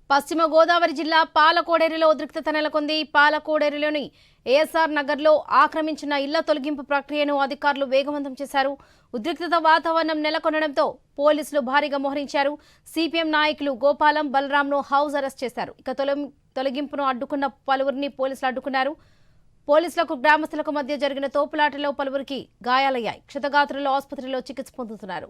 పశ్చిమ గోదావరి జిల్లా పాలకోడేరులో ఉద్రిక్తత నెలకొంది. పాలకోడేరులోని ఏఎస్ఆర్ నగర్లో ఆక్రమించిన ఇళ్ల తొలగింపు ప్రక్రియను అధికారులు వేగవంతం చేశారు. ఉద్రిక్తత వాతావరణం నెలకొనడంతో పోలీసులు భారీగా మోహరించారు. సిపిఎం నాయకులు గోపాలం, బలరాంను హౌస్ అరెస్ట్ చేశారు. ఇక తొలగింపును అడ్డుకున్న పలువురిని పోలీసులు అడ్డుకున్నారు. పోలీసులకు గ్రామస్తులకు మధ్య జరిగిన తోపులాటలో పలువురికి గాయాలయ్యాయి. క్షతగాత్రులు ఆసుపత్రిలో చికిత్స పొందుతున్నారు.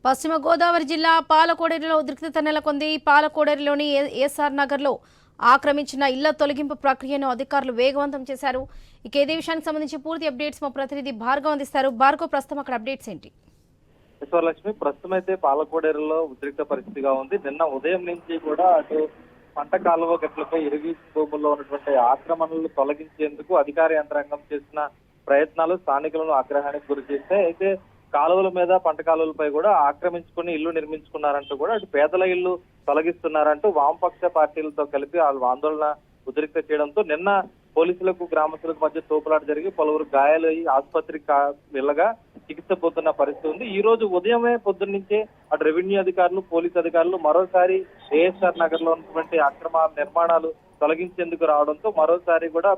పశ్చిమ గోదావరి జిల్లా పాలకోడేరులో ఉద్రిక్తత నెలకొంది. పాలకోడేరులోని ఏఎస్ఆర్ నగర్లో ఆక్రమించిన ఇళ్ల తొలగింపు ప్రక్రియను అధికారులు వేగవంతం చేశారు. ఇక ఇదే విషయానికి సంబంధించి పూర్తి అప్డేట్స్ మా ప్రతినిధి భార్గవ్ అందిస్తారు. భార్గవ్, ప్రస్తుతం అక్కడ అప్డేట్స్ ఏంటి? ఈశ్వరలక్ష్మి, ప్రస్తుతం అయితే పాలకోడేరులో ఉద్రిక్త పరిస్థితిగా ఉంది. నిన్న ఉదయం నుంచి కూడా అటు పంట కాలువ గట్లపై ఇరుగు భూముల్లో ఉన్నటువంటి ఆక్రమణలు తొలగించేందుకు అధికార యంత్రాంగం చేసిన ప్రయత్నాలు స్థానికులను ఆగ్రహానికి గురి చేస్తే అయితే కాలువల మీద పంట కాలువలపై కూడా ఆక్రమించుకుని ఇల్లు నిర్మించుకున్నారంటూ కూడా అటు పేదల ఇల్లు తొలగిస్తున్నారంటూ వామపక్ష పార్టీలతో కలిపి వాళ్ళు ఆందోళన ఉద్రిక్త చేయడంతో నిన్న పోలీసులకు గ్రామస్తులకు మధ్య తోపులాట జరిగి పలువురు గాయాలయ్యి ఆసుపత్రికి వెళ్ళగా చికిత్స పొందుతున్న పరిస్థితి ఉంది. ఈ రోజు ఉదయమే పొద్దున్నుంచే అటు రెవెన్యూ అధికారులు, పోలీసు అధికారులు మరోసారి ఏఎస్ఆర్ నగర్ లో ఉన్నటువంటి అక్రమ నిర్మాణాలు తొలగించేందుకు రావడంతో మరోసారి కూడా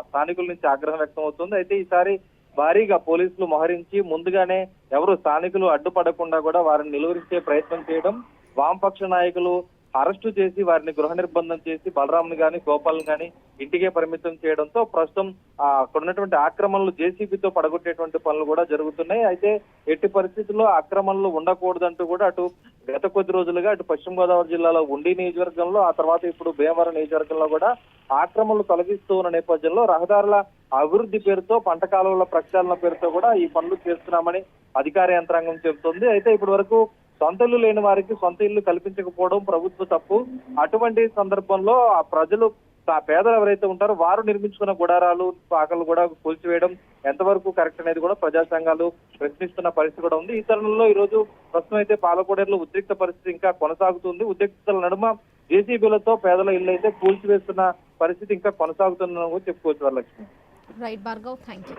స్థానికుల నుంచి ఆగ్రహం వ్యక్తం అవుతుంది. అయితే ఈసారి భారీగా పోలీసులు మోహరించి ముందుగానే ఎవరు స్థానికులు అడ్డుపడకుండా కూడా వారిని నిలువరించే ప్రయత్నం చేయడం, వామపక్ష నాయకులు అరెస్టు చేసి వారిని గృహ నిర్బంధం చేసి బలరాంని గాని గోపాల్ని గాని ఇంటికే పరిమితం చేయడంతో ప్రస్తుతం అక్కడ ఉన్నటువంటి ఆక్రమణలు జేసీబీతో పడగొట్టేటువంటి పనులు కూడా జరుగుతున్నాయి. అయితే ఎట్టి పరిస్థితుల్లో ఆక్రమణలు ఉండకూడదంటూ కూడా అటు గత కొద్ది రోజులుగా అటు పశ్చిమ గోదావరి జిల్లాలో ఉండి నియోజకవర్గంలో, ఆ తర్వాత ఇప్పుడు భీమవరం నియోజకవర్గంలో కూడా ఆక్రమణలు తొలగిస్తూ ఉన్న నేపథ్యంలో రహదారుల అభివృద్ధి పేరుతో పంట కాలువల ప్రక్షాళన పేరుతో కూడా ఈ పనులు చేస్తున్నామని అధికార యంత్రాంగం చెబుతోంది. అయితే ఇప్పటి వరకు సొంత ఇల్లు లేని వారికి సొంత ఇల్లు కల్పించకపోవడం ప్రభుత్వ తప్పు. అటువంటి సందర్భంలో ఆ ప్రజలు పేదలు ఎవరైతే ఉంటారో వారు నిర్మించుకున్న గుడారాలు, పాకలు కూడా కూల్చివేయడం ఎంతవరకు కరెక్ట్ అనేది కూడా ప్రజా సంఘాలు ప్రశ్నిస్తున్న పరిస్థితి కూడా ఉంది. ఈ తరుణంలో ఈ రోజు ప్రస్తుతం అయితే పాలకోడేరులో ఉద్రిక్త పరిస్థితి ఇంకా కొనసాగుతుంది. ఉద్రిక్తతల నడుమ జేసీబీలతో పేదల ఇల్లు అయితే కూల్చివేస్తున్న పరిస్థితి ఇంకా కొనసాగుతుందని చెప్పుకోవచ్చు. Varalakshmi. Right Bhargav, thank you.